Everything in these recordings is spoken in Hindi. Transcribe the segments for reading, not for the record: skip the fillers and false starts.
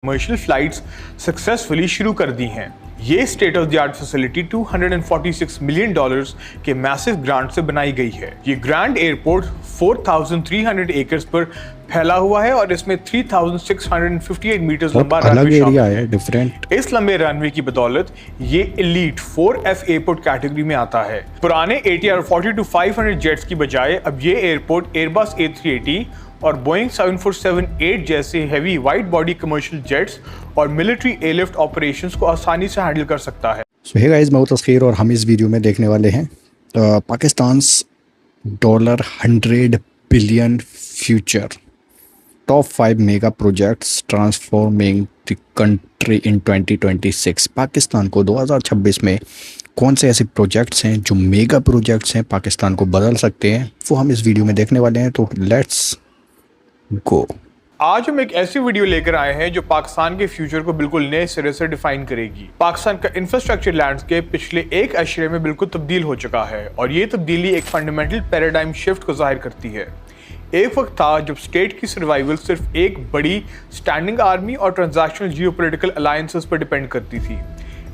कमर्शियल फ्लाइट्स सक्सेसफुली शुरू कर दी हैं। ये state of the art facility $246 million के मैसिव ग्रांट से बनाई गई है। ये ग्रैंड एयरपोर्ट 4,300 एकर्स पर फैला हुआ है और इसमें 3,658 मीटर लंबा रनवे शामिल है। डिफरेंट इस लंबे रनवे की बदौलत ये एलीट 4F एयरपोर्ट कैटेगरी में आता है। पुराने ATR 42-500 जेट्स की बजाय अब ये एयरपोर्ट एयरबस A380 और बोइंग 7478 जैसे heavy wide body commercial jets और मिलिट्री एयरलिफ्ट ऑपरेशंस को आसानी से हैंडल कर सकता है। सो हे गाइस, मैं हूं तस्खीर और हम इस वीडियो में देखने वाले हैं Pakistan's $100 billion future, top 5 mega projects transforming the country in 2026। Pakistan को 2026 में कौन से ऐसे प्रोजेक्ट्स हैं जो मेगा प्रोजेक्ट्स हैं, पाकिस्तान को बदल सकते हैं, वो हम इस वीडियो में देखने वाले हैं। तो लेट्स गो। आज हम एक ऐसी वीडियो लेकर आए हैं जो पाकिस्तान के फ्यूचर को बिल्कुल नए सिरे से डिफाइन करेगी। पाकिस्तान का इंफ्रास्ट्रक्चर लैंडस्केप पिछले एक अशरे में बिल्कुल तब्दील हो चुका है और ये तब्दीली एक फंडामेंटल पैराडाइम शिफ्ट को जाहिर करती है। एक वक्त था जब स्टेट की सर्वाइवल सिर्फ एक बड़ी स्टैंडिंग आर्मी और ट्रांजैक्शनल जियोपॉलिटिकल अलायंसेस पर डिपेंड करती थी।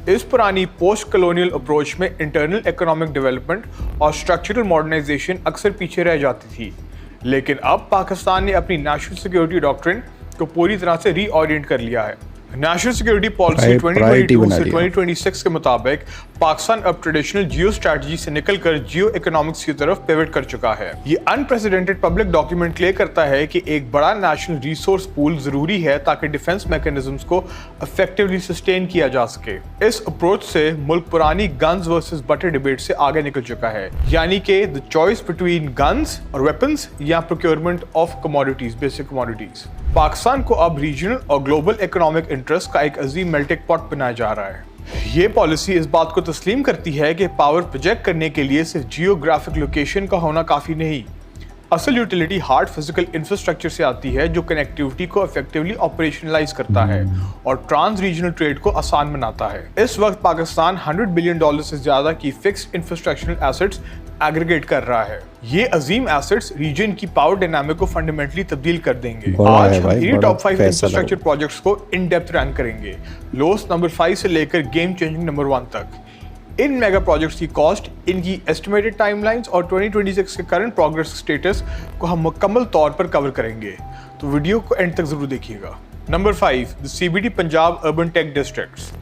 इस पुरानी पोस्ट कॉलोनियल अप्रोच में इंटरनल इकोनॉमिक डेवलपमेंट और स्ट्रक्चरल मॉडर्नाइजेशन अक्सर पीछे रह जाती थी, लेकिन अब पाकिस्तान ने अपनी नेशनल सिक्योरिटी डॉक्ट्रिन को पूरी तरह से रीओरिएंट कर लिया है। नेशनल सिक्योरिटी पॉलिसी 2022 से 2026 के मुताबिक पाकिस्तान अब ट्रेडिशनल जियो स्ट्रैटेजी से निकलकर जियो इकोनॉमिक्स की तरफ पिवट कर चुका है। ये अनप्रेसिडेंटेड पब्लिक डॉक्यूमेंट क्लेम करता है कि एक बड़ा नेशनल रिसोर्स पूल जरूरी है ताकि डिफेंस मैकेनिज्म्स को इफेक्टिवली सस्टेन किया जा सके। इस अप्रोच से मुल्क पुरानी गन्स वर्सेस बटर डिबेट से आगे निकल चुका है, यानी कि द चॉइस बिटवीन गन्स और वेपन्स या procurement of commodities, basic commodities. Pakistan को अब रीजनल और ग्लोबल इकोनॉमिक इंटरेस्ट का एक अजीम मेल्टिंग पॉट बनाया जा रहा है। ये पॉलिसी इस बात को तस्लीम करती है कि पावर प्रोजेक्ट करने के लिए सिर्फ जियोग्राफिक लोकेशन का होना काफ़ी नहीं। असल यूटिलिटी हार्ड फिजिकल इंफ्रास्ट्रक्चर से आती है जो कनेक्टिविटी को इफेक्टिवली ऑपरेशनलाइज करता है और ट्रांस रीजनल ट्रेड को आसान बनाता है। इस वक्त पाकिस्तान $100 बिलियन से ज़्यादा की फिक्स्ड इंफ्रास्ट्रक्चरल एसेट्स एग्रीगेट कर रहा है। ये अजीम एसेट्स रीजन की पावर डायनामिक को फंडामेंटली तब्दील कर देंगे। आज हम इन्हीं टॉप 5 इंफ्रास्ट्रक्चर प्रोजेक्ट्स को इन डेप्थ रैंक करेंगे, लोएस्ट नंबर 5 से लेकर गेम चेंजिंग नंबर 1 तक। इन मेगा प्रोजेक्ट्स की कॉस्ट, इनकी एस्टिमेटेड टाइमलाइंस और 2026 के करंट प्रोग्रेस स्टेटस को हम मुकम्मल तौर पर कवर करेंगे, तो वीडियो को एंड तक जरूर देखिएगा। Number 5, the CBD Punjab urban tech districts.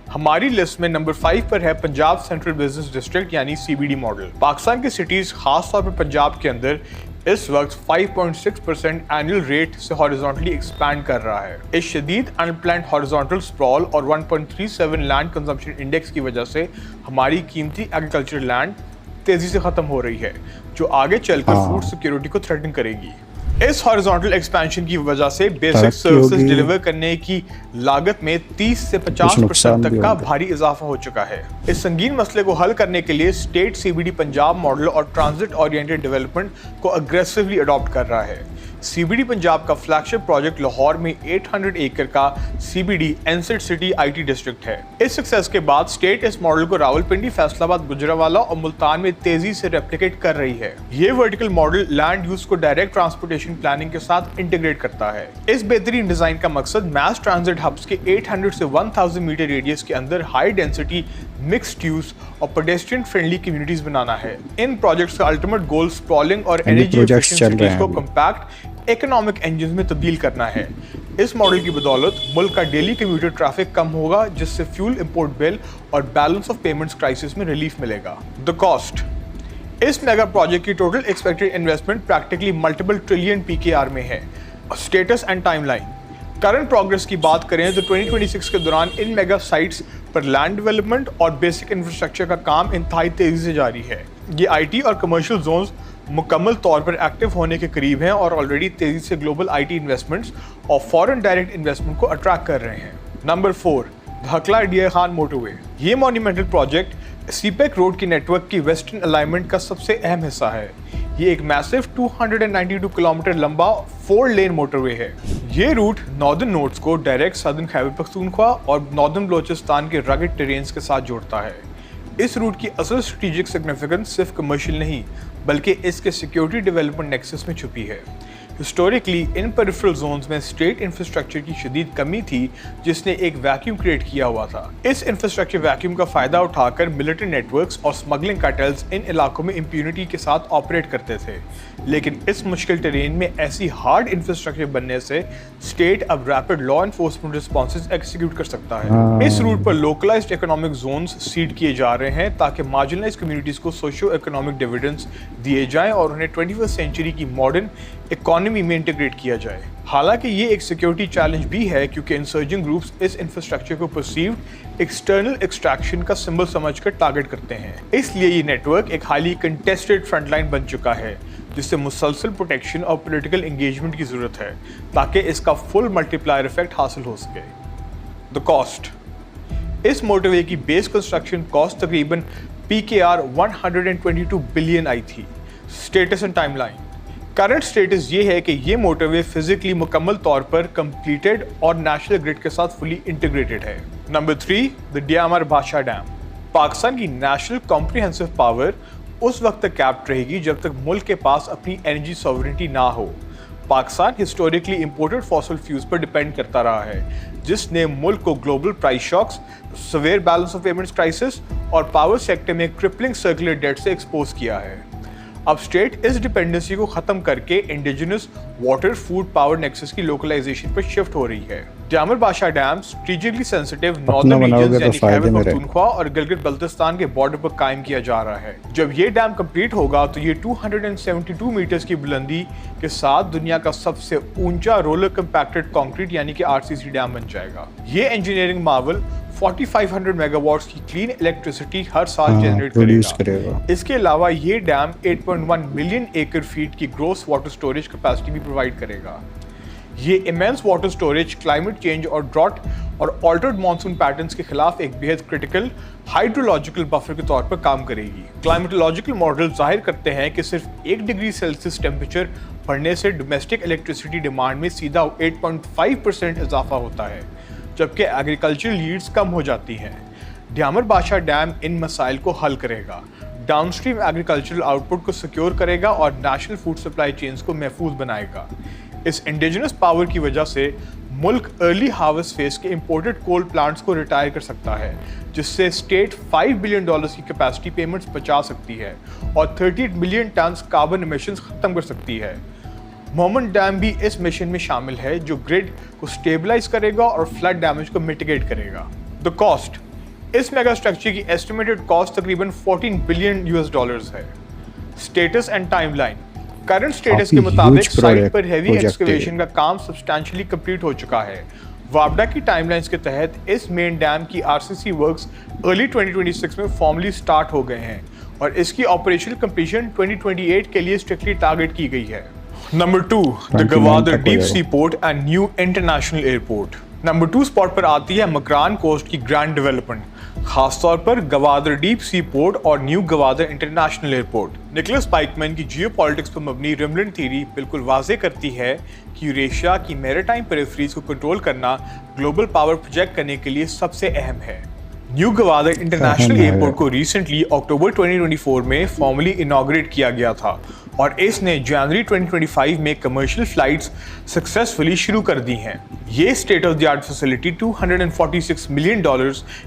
हमारी लिस्ट में नंबर 5 पर है पंजाब सेंट्रल बिजनेस डिस्ट्रिक्ट यानी CBD मॉडल। पाकिस्तान की सिटीज खास तौर पर पंजाब के अंदर इस वक्त 5.6% एनुअल रेट से हॉरिजॉन्टली एक्सपैंड कर रहा है। इस शदीद अनप्लान्ड हॉरिजॉन्टल स्प्रॉल और 1.37 लैंड कंजम्पशन इंडेक्स की वजह से हमारी कीमती एग्रीकल्चर लैंड तेजी से खत्म हो रही है, जो आगे चलकर फूड सिक्योरिटी को थ्रेटन करेगी। इस हॉरिजॉन्टल एक्सपेंशन की वजह से बेसिक सर्विसेज डिलीवर करने की लागत में 30 से 50% तक का भारी इजाफा हो चुका है। इस संगीन मसले को हल करने के लिए स्टेट CBD पंजाब मॉडल और ट्रांजिट ओरिएंटेड डेवलपमेंट को अग्रेसिवली अडॉप्ट कर रहा है। CBD पंजाब का फ्लैगशिप प्रोजेक्ट लाहौर में 800 एकड़ का CBD एनसेट सिटी IT डिस्ट्रिक्ट है। इस सक्सेस के बाद स्टेट इस मॉडल को रावलपिंडी, फैसलाबाद, गुजरांवाला और मुल्तान में तेजी से रेप्लिकेट कर रही है। ये वर्टिकल मॉडल लैंड यूज को डायरेक्ट ट्रांसपोर्टेशन प्लानिंग के साथ इंटीग्रेट करता है। इस बेहतरीन डिजाइन का मकसद मैस ट्रांजिट हब्स के 800 से 1000 मीटर रेडियस के अंदर हाई डेंसिटी मिक्स्ड यूज और पेडेस्ट्रियन फ्रेंडली कम्युनिटीज बनाना है। इन प्रोजेक्ट्स का अल्टीमेट गोल स्प्रॉलिंग और एनर्जी एफिशिएंट सिटीज को कॉम्पैक्ट इकोनॉमिक इंजन में तब्दील करना है। इस मॉडल की बदौलत मुल्क का डेली कम्यूटर ट्रैफिक कम होगा, जिससे फ्यूल इंपोर्ट बिल और बैलेंस ऑफ पेमेंट्स क्राइसिस में रिलीफ मिलेगा। द कॉस्ट, इस मेगा प्रोजेक्ट की total expected investment practically multiple trillion PKR में है। Status and timeline, current progress की बात करें तो 2026 के दौरान इन मेगा साइट्स पर लैंड डेवलपमेंट और बेसिक इंफ्रास्ट्रक्चर का काम इंतहाई तेजी से जारी है। ये IT और कमर्शियल जोन्स मुकम्मल तौर पर एक्टिव होने के करीब हैं और ऑलरेडी तेजी से ग्लोबल IT इन्वेस्टमेंट्स और फॉरेन डायरेक्ट इन्वेस्टमेंट को अट्रैक्ट कर रहे हैं। नंबर 4, हकला डिया खान मोटरवे। ये मॉन्यूमेंटल प्रोजेक्ट CPEC रोड की नेटवर्क की वेस्टर्न अलाइनमेंट का सबसे अहम हिस्सा है। ये एक मैसिव 292 किलोमीटर लंबा 4 लेन मोटरवे है। ये रूट नॉर्दर्न नोड्स को डायरेक्ट सदर्न खैबर पख्तूनख्वा और नॉर्दर्न बलोचिस्तान के रगड टेरेन्स के साथ जोड़ता है। इस रूट की असल स्ट्रेटेजिक सिग्निफिकेंस सिर्फ कमर्शियल नहीं बल्कि इसके सिक्योरिटी डेवलपमेंट नेक्सस में छुपी है। हिस्टोरिकली इन पेरिफेरल जोन्स में स्टेट इंफ्रास्ट्रक्चर की शदीद कमी थी, जिसने एक वैक्यूम क्रिएट किया हुआ था। इस इंफ्रास्ट्रक्चर वैक्यूम का फायदा उठाकर मिलिट्री नेटवर्क्स और स्मगलिंग कार्टेल्स इन इलाकों में इंप्यूनिटी के साथ ऑपरेट करते थे। लेकिन इस मुश्किल टेरेन में ऐसी हार्ड इंफ्रास्ट्रक्चर बनने से स्टेट अब rapid law enforcement responses execute कर सकता है। इस रूट पर लोकलाइज्ड इकोनॉमिक जोन्स सीड किए जा रहे हैं ताकि मार्जिनलाइज कम्युनिटीज को सोशियो इकोनॉमिक डिविडेंड्स दिए जाएं और उन्हें 21वीं सेंचुरी की मॉडर्न इकोनॉमी में इंटीग्रेट किया जाए। हालांकि ये एक सिक्योरिटी चैलेंज भी है, क्योंकि इंसर्जिंग ग्रुप्स इस इंफ्रास्ट्रक्चर को परसीव्ड एक्सटर्नल एक्सट्रैक्शन का सिंबल समझकर टारगेट करते हैं। इसलिए ये नेटवर्क एक हाईली कंटेस्टेड फ्रंटलाइन बन चुका है, जिससे मुसलसल प्रोटेक्शन और पॉलिटिकल एंगेजमेंट की जरूरत है ताकि इसका फुल मल्टीप्लायर इफेक्ट हासिल हो सके। The cost. इस मोटरवे की बेस कंस्ट्रक्शन कॉस्ट तकरीबन PKR 122 बिलियन आई थी। Status and timeline. Current status ये है कि ये मोटरवे फिजिकली मुकम्मल तौर पर कंप्लीटेड और नेशनल ग्रिड के साथ फुली इंटीग्रेटेड है। नंबर 3, द ड्यामर बादशाह डैम। पाकिस्तान की नेशनल कॉम्प्रिहेंसिव पावर उस वक्त तक कैप्ट रहेगी जब तक मुल्क के पास अपनी एनर्जी सॉवरेनिटी ना हो। Pakistan historically imported fossil fuels पर डिपेंड करता रहा है, जिसने मुल्क को global price shocks, severe balance of payments crisis और पावर सेक्टर में क्रिपलिंग सर्कुलर डेट से एक्सपोज किया है। अब स्टेट इस डिपेंडेंसी को खत्म करके indigenous water food power nexus की लोकलाइजेशन पर शिफ्ट हो रही है। ड्यामर बादशाह dam strategically sensitive northern regions यानी खैबर पख्तूनख्वा और गिलगित बल्तिस्तान के बॉर्डर पर कायम किया जा रहा है। जब ये डैम कंप्लीट होगा तो ये 272 मीटर्स की बुलंदी के साथ दुनिया का सबसे ऊंचा रोलर कंपैक्टेड कंक्रीट यानी कि RCC डैम बन जाएगा। ये इंजीनियरिंग मार्वल 4500 मेगावाट्स की क्लीन इलेक्ट्रिसिटी हर साल जनरेट करेगा। इसके अलावा ये डैम 8.1 मिलियन एकड़ फीट की ग्रॉस वाटर स्टोरेज कैपेसिटी भी प्रोवाइड करेगा। ये immense water storage climate change और ड्रॉट और ऑल्टर्ड मॉनसून पैटर्न्स के खिलाफ एक बेहद क्रिटिकल हाइड्रोलॉजिकल बफर के तौर पर काम करेगी। क्लाइमेटोलॉजिकल मॉडल जाहिर करते हैं कि सिर्फ 1 डिग्री सेल्सियस टेम्परेचर बढ़ने से डोमेस्टिक इलेक्ट्रिसिटी डिमांड में सीधा 8.5% इजाफा होता है, जबकि एग्रीकल्चरल यील्ड्स कम हो जाती हैं। ड्यामर बादशाह डैम इन मसाइल को हल करेगा, डाउनस्ट्रीम एग्रीकल्चरल आउटपुट को सिक्योर करेगा और नेशनल फूड सप्लाई चेन्स को महफूज बनाएगा। इस इंडिजिनस पावर की वजह से मुल्क अर्ली हार्वेस्ट फेज के इंपोर्टेड कोल प्लांट्स को रिटायर कर सकता है, जिससे स्टेट $5 बिलियन की कैपेसिटी पेमेंट्स बचा सकती है और 38 मिलियन टन कार्बन एमिशंस खत्म कर सकती है। मोहम्मद डैम भी इस मिशन में शामिल है, जो ग्रिड को स्टेबलाइज करेगा और फ्लड डैमेज को मिटिगेट करेगा। The cost. इस मेगा स्ट्रक्चर की एस्टिमेटेड कॉस्ट तकरीबन $14 बिलियन है। Status and timeline. Current status के मुताबिक साइट पर हेवी एक्सकवेशन का काम सब्सटैंशियली कंप्लीट हो चुका है। वापडा की टाइमलाइंस के तहत इस मेन डैम की RCC वर्क्स अर्ली 2026 में फॉर्मली स्टार्ट हो गए हैं और इसकी ऑपरेशनल कंप्लीशन 2028 के लिए स्ट्रिक्टली टारगेट की गई है। Number 2, the Gwadar deep sea port and new international airport. Number 2 spot पर आती है मकरान कोस्ट की ग्रैंड डेवलपमेंट, खासतौर पर गवादर डीप सी पोर्ट और new Gwadar international airport. Nicholas Spykman की जियोपॉलिटिक्स पर मबनी रिमलन थ्योरी बिल्कुल वाज़े करती है कि यूरेशिया की मैरीटाइम पेरिफेरीज को कंट्रोल करना ग्लोबल पावर प्रोजेक्ट करने के लिए सबसे अहम है। न्यू गवादर इंटरनेशनल एयरपोर्ट को रिसेंटली अक्टूबर 2024 में फॉर्मली इनॉग्रेट किया गया था और इसने जनवरी 2025 में कमर्शियल फ्लाइट्स सक्सेसफुली शुरू कर दी हैं। ये state of the art facility $246 million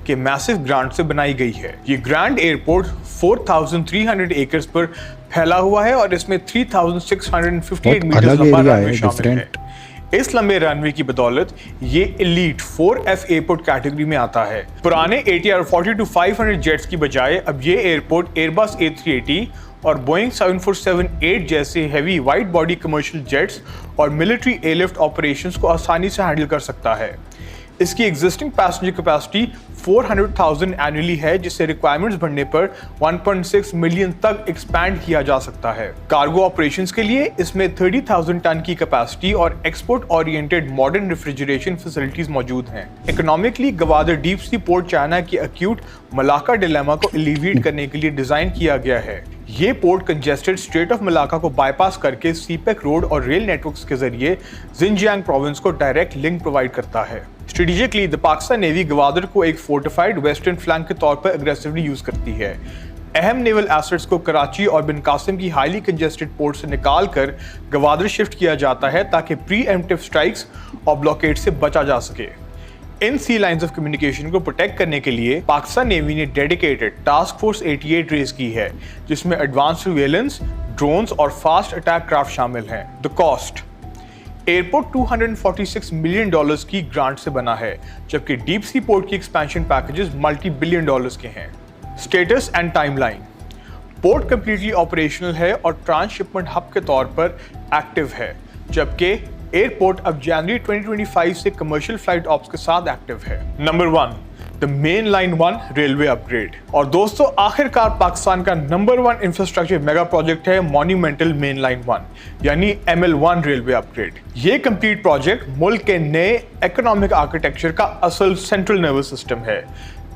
के मैसिव ग्रांट से बनाई गई है। ये ग्रैंड एयरपोर्ट 4,300 एकर्स पर फैला हुआ है और इसमें 3,658 मीटर लंबा रनवे शामिल है। इस लंबे रनवे की बदौलत ये एलीट 4F एयरपोर्ट कैटेगरी में आता है। पुराने ATR 42-500 जेट्स की बजाय अब ये एयरपोर्ट एयरबस A380 और बोइंग 747-8 जैसे heavy wide body commercial jets और मिलिट्री एयरलिफ्ट ऑपरेशंस को आसानी से हैंडल कर सकता है। इसकी एग्जिस्टिंग पैसेंजर कैपेसिटी 400,000 एनुअली है, जिससे रिक्वायरमेंट्स बढ़ने पर 1.6 मिलियन तक एक्सपैंड किया जा सकता है। कार्गो ऑपरेशंस के लिए इसमें 30,000 टन की कैपेसिटी और export oriented modern refrigeration facilities मौजूद हैं। Economically Gwadar deep sea port China की एक्यूट मलाक्का डिलेमा को एलिविएट करने के लिए डिजाइन किया गया है। ये port congested straight of Malacca को बाईपास करके सीपेक रोड और रेल नेटवर्क्स के जरिए जिनजियांग प्रोविंस को डायरेक्ट लिंक प्रोवाइड करता है। Strategically the Pakistan navy Gwadar को एक फोर्टिफाइड वेस्टर्न फ्लैंक के तौर पर एग्रेसिवली यूज करती है। अहम नेवल एसेट्स को कराची और बिन कासिम की हाईली कंजेस्टेड पोर्ट से निकालकर गवादर शिफ्ट किया जाता है ताकि प्री एम्प्टिव स्ट्राइक्स और ब्लॉकेड से बचा जा सके। इन सी लाइंस ऑफ कम्युनिकेशन को प्रोटेक्ट करने के लिए पाकिस्तान नेवी ने डेडिकेटेड टास्क फोर्स 88 रेज की है, जिसमें एडवांस सर्वेलेंस, ड्रोन्स और फास्ट अटैक क्राफ्ट शामिल हैं। द कॉस्ट: एयरपोर्ट $246 मिलियन की ग्रांट से बना है, जबकि डीप सी पोर्ट की expansion packages multi billion dollars के हैं। Status and timeline: port completely operational है और ट्रांसशिपमेंट हब के तौर पर एक्टिव है, जबकि एयरपोर्ट अब जनवरी 2025 से कमर्शियल फ्लाइट ऑप्स के साथ एक्टिव है। Number 1, the main line 1 railway upgrade. और दोस्तों, आखिरकार पाकिस्तान का नंबर 1 इंफ्रास्ट्रक्चर मेगा प्रोजेक्ट है मॉन्यूमेंटल मेन लाइन 1 यानी ML1 रेलवे अपग्रेड। ये कंप्लीट प्रोजेक्ट मुल्क के नए इकोनॉमिक आर्किटेक्चर का असल सेंट्रल नर्वस सिस्टम है।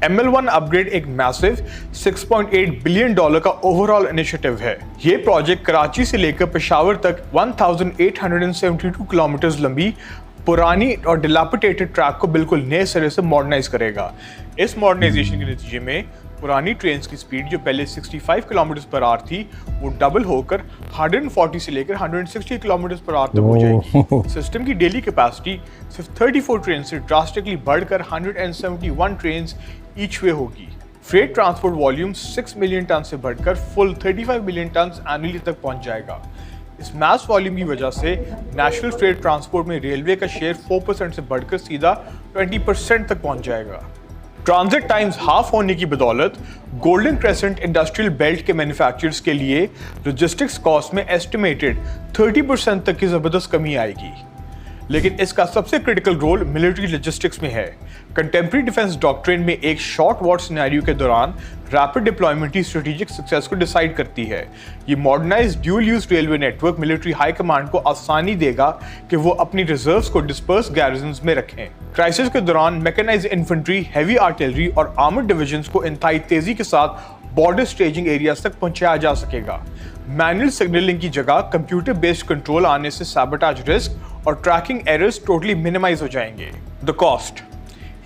ML1 अपग्रेड एक मैसिव $6.8 बिलियन का ओवरऑल इनिशिएटिव है। ये प्रोजेक्ट कराची से लेकर पेशावर तक 1872 किलोमीटर लंबी पुरानी और डिलापिडेटेड ट्रैक को बिल्कुल नए सिरे से मॉडर्नाइज करेगा। इस मॉडर्नाइजेशन के नतीजे में पुरानी ट्रेन की स्पीड जो पहले 65 किलोमीटर पर आवर थी, वो डबल होकर 140 से लेकर 160 किलोमीटर पर आवर तक हो जाएगी। सिस्टम की डेली कैपेसिटी सिर्फ 34 ट्रेन से ड्रास्टिकली बढ़कर 171 ट्रेन ईच वे होगी। Freight transport volume 6 million tonne से बढ़कर फुल 35 मिलियन टन एनुअली तक पहुंच जाएगा। इस मैस वॉल्यूम की वजह से नेशनल फ्रेट ट्रांसपोर्ट में रेलवे का शेयर 4% से बढ़कर सीधा 20% तक पहुंच जाएगा। ट्रांजिट टाइम्स हाफ होने की बदौलत गोल्डन क्रेसेंट इंडस्ट्रियल बेल्ट के मैन्युफैक्चरर्स के लिए लॉजिस्टिक्स कॉस्ट में एस्टिमेटेड 30% तक की जबरदस्त कमी आएगी। लेकिन इसका सबसे क्रिटिकल रोल मिलिट्री लॉजिस्टिक्स में है। कंटेम्प्रेरी डिफेंस डॉक्ट्रिन में एक शॉर्ट वॉर सिनेरियो के दौरान रैपिड डिप्लॉयमेंट ही स्ट्रेटेजिक सक्सेस को डिसाइड करती है। ये modernised dual use railway network military high command को आसानी देगा कि वो अपनी रिजर्व्स को डिस्पर्स गैरिजन्स में रखें। क्राइसिस के दौरान मैकेनाइज्ड इन्फेंट्री, हैवी आर्टिलरी और आर्मर्ड डिविजन्स को इंतहाई तेजी के साथ बॉर्डर स्टेजिंग एरियाज तक पहुंचाया जा सकेगा। मैनुअल सिग्नलिंग की जगह कंप्यूटर बेस्ड कंट्रोल आने से सैबोटेज रिस्क और ट्रैकिंग एरर्स टोटली मिनिमाइज हो जाएंगे। द कॉस्ट: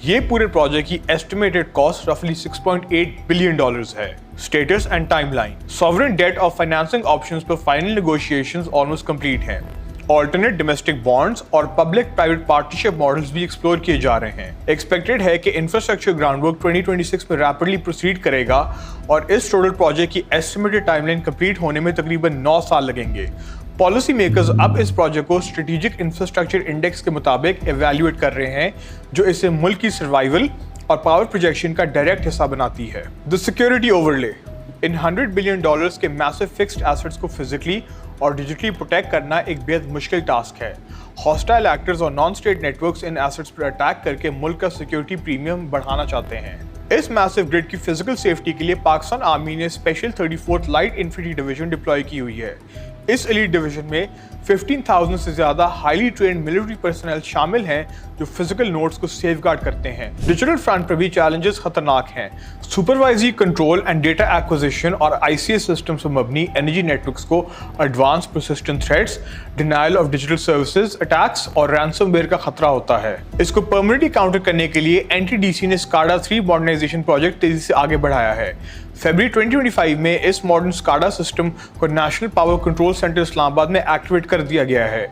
ये पूरे प्रोजेक्ट की एस्टिमेटेड कॉस्ट रफली $6.8 बिलियन है। Status and timeline: sovereign debt और फाइनेंसिंग ऑप्शंस पर फाइनल नेगोशिएशंस ऑलमोस्ट कंप्लीट हैं। ऑल्टरनेट डोमेस्टिक बॉन्ड्स और पब्लिक प्राइवेट पार्टनरशिप मॉडल्स भी एक्सप्लोर किए जा रहे हैं। एक्सपेक्टेड है कि इंफ्रास्ट्रक्चर ग्राउंडवर्क 2026 में रैपिडली प्रोसीड करेगा और इस टोटल प्रोजेक्ट की एस्टिमेटेड टाइमलाइन कंप्लीट होने में तकरीबन 9 साल लगेंगे। पॉलिसी मेकर्स अब इस प्रोजेक्ट को स्ट्रेटेजिक इंफ्रास्ट्रक्चर इंडेक्स के मुताबिक इवैल्यूएट कर रहे हैं, जो इसे मुल्क की सर्वाइवल और पावर प्रोजेक्शन का डायरेक्ट हिस्सा बनाती है। The security overlay: in $100 billion के मैसिव फिक्स्ड एसेट्स को फिजिकली और डिजिटली प्रोटेक्ट करना एक बेहद मुश्किल टास्क है। हॉस्टाइल एक्टर्स और नॉन स्टेट नेटवर्क्स इन एसेट्स पर अटैक करके मुल्क का सिक्योरिटी प्रीमियम बढ़ाना चाहते हैं। इस मैसिव ग्रिड की फिजिकल सेफ्टी के लिए पाकिस्तान आर्मी ने special 34th light infantry division deploy की हुई है। इस एलीट डिवीजन में 15,000 से ज्यादा हाईली ट्रेन्ड मिलिट्री पर्सनल शामिल हैं जो फिजिकल नोड्स को सेफगार्ड करते हैं। डिजिटल फ्रंट पर भी चैलेंजेस खतरनाक हैं। Supervisory control and data acquisition और ICS सिस्टम से मबनी एनर्जी नेटवर्क्स को advance persistent threats, denial of digital services attacks और रैंसमवेयर का खतरा होता है। इसको परमानेंटली काउंटर करने के लिए NTDC ने SCADA 3 मॉडर्नाइजेशन प्रोजेक्ट तेजी से आगे बढ़ाया है। फरवरी 2025 में इस मॉडर्न SCADA सिस्टम को national power control centre Islamabad में एक्टिवेट कर दिया गया है।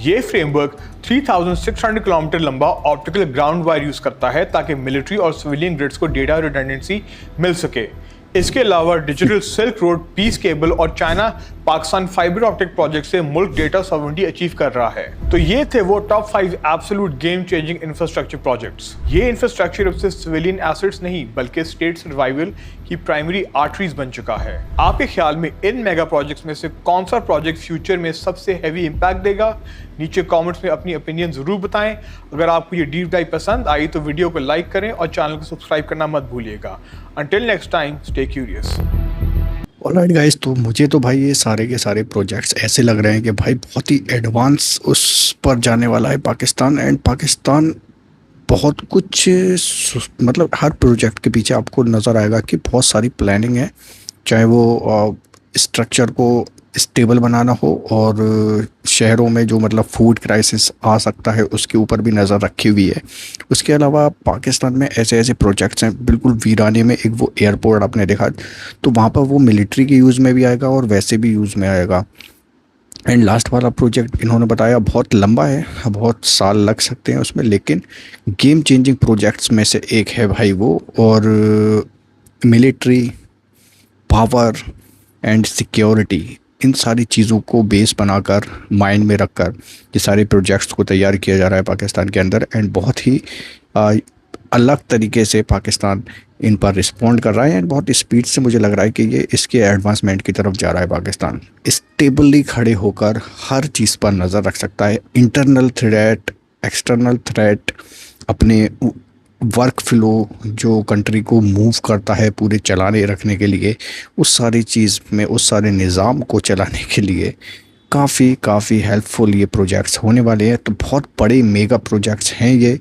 ये फ्रेमवर्क 3600 किलोमीटर लंबा ऑप्टिकल ग्राउंड वायर यूज करता है ताकि मिलिट्री और सिविलियन ग्रिड्स को डेटा रिडंडेंसी मिल सके। इसके अलावा digital silk road, PEACE cable और China Pakistan fibre optic project से मुल्क डेटा सॉवरेनिटी अचीव कर रहा है। तो ये थे वो top 5 absolute game changing infrastructure projects. ये इंफ्रास्ट्रक्चर अब सिर्फ सिविलियन एसेट्स नहीं बल्कि स्टेट सर्वाइवल की प्राइमरी आर्टरीज बन चुका है। आपके ख्याल में इन मेगा प्रोजेक्ट्स में से कौन सा प्रोजेक्ट फ्यूचर में सबसे हैवी इम्पैक्ट देगा? नीचे कमेंट्स में अपनी ओपिनियन जरूर बताएं। अगर आपको ये डीप डाइव पसंद आई तो वीडियो को लाइक करें और चैनल को सब्सक्राइब करना मत भूलिएगा। Until next time, stay curious. Alright guys, तो मुझे तो भाई ये सारे के सारे प्रोजेक्ट्स ऐसे लग रहे हैं कि भाई बहुत ही एडवांस उस पर जाने वाला है पाकिस्तान। एंड पाकिस्तान बहुत कुछ मतलब हर प्रोजेक्ट के पीछे आपको नज़र आएगा कि बहुत सारी प्लानिंग है, चाहे वो स्ट्रक्चर को स्टेबल बनाना हो और शहरों में जो मतलब फूड क्राइसिस आ सकता है उसके ऊपर भी नज़र रखी हुई है। उसके अलावा पाकिस्तान में ऐसे ऐसे प्रोजेक्ट्स हैं, बिल्कुल वीराने में एक वो एयरपोर्ट आपने देखा, तो वहाँ पर वो मिलिट्री के यूज़ में भी आएगा और वैसे भी यूज़ में आएगा। एंड लास्ट वाला प्रोजेक्ट इन्होंने बताया बहुत लंबा है, बहुत साल लग सकते हैं उसमें, लेकिन गेम चेंजिंग प्रोजेक्ट्स में से एक है भाई वो। और मिलिट्री पावर एंड सिक्योरिटी, इन सारी चीज़ों को बेस बनाकर माइंड में रखकर ये सारे प्रोजेक्ट्स को तैयार किया जा रहा है पाकिस्तान के अंदर। एंड बहुत ही आ, अलग तरीके से पाकिस्तान इन पर रिस्पॉन्ड कर रहा है एंड बहुत स्पीड से मुझे लग रहा है कि ये इसके एडवांसमेंट की तरफ जा रहा है। पाकिस्तान स्टेबली खड़े होकर हर चीज़ पर नज़र रख सकता है, इंटरनल थ्रेट, एक्सटर्नल थ्रेट, अपने वर्क फ्लो जो कंट्री को मूव करता है पूरे चलाने रखने के लिए, उस सारी चीज़ में उस सारे निज़ाम को चलाने के लिए काफ़ी हेल्पफुल ये प्रोजेक्ट्स होने वाले हैं। तो बहुत बड़े मेगा प्रोजेक्ट्स हैं ये,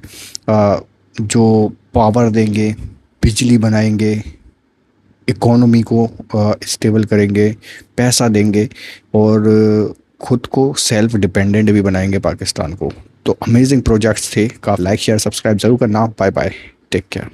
जो पावर देंगे, बिजली बनाएंगे, इकोनॉमी को स्टेबल करेंगे, पैसा देंगे और खुद को सेल्फ डिपेंडेंट भी बनाएंगे पाकिस्तान को। तो अमेजिंग प्रोजेक्ट्स थे। का लाइक शेयर सब्सक्राइब ज़रूर करना। Bye bye, take care.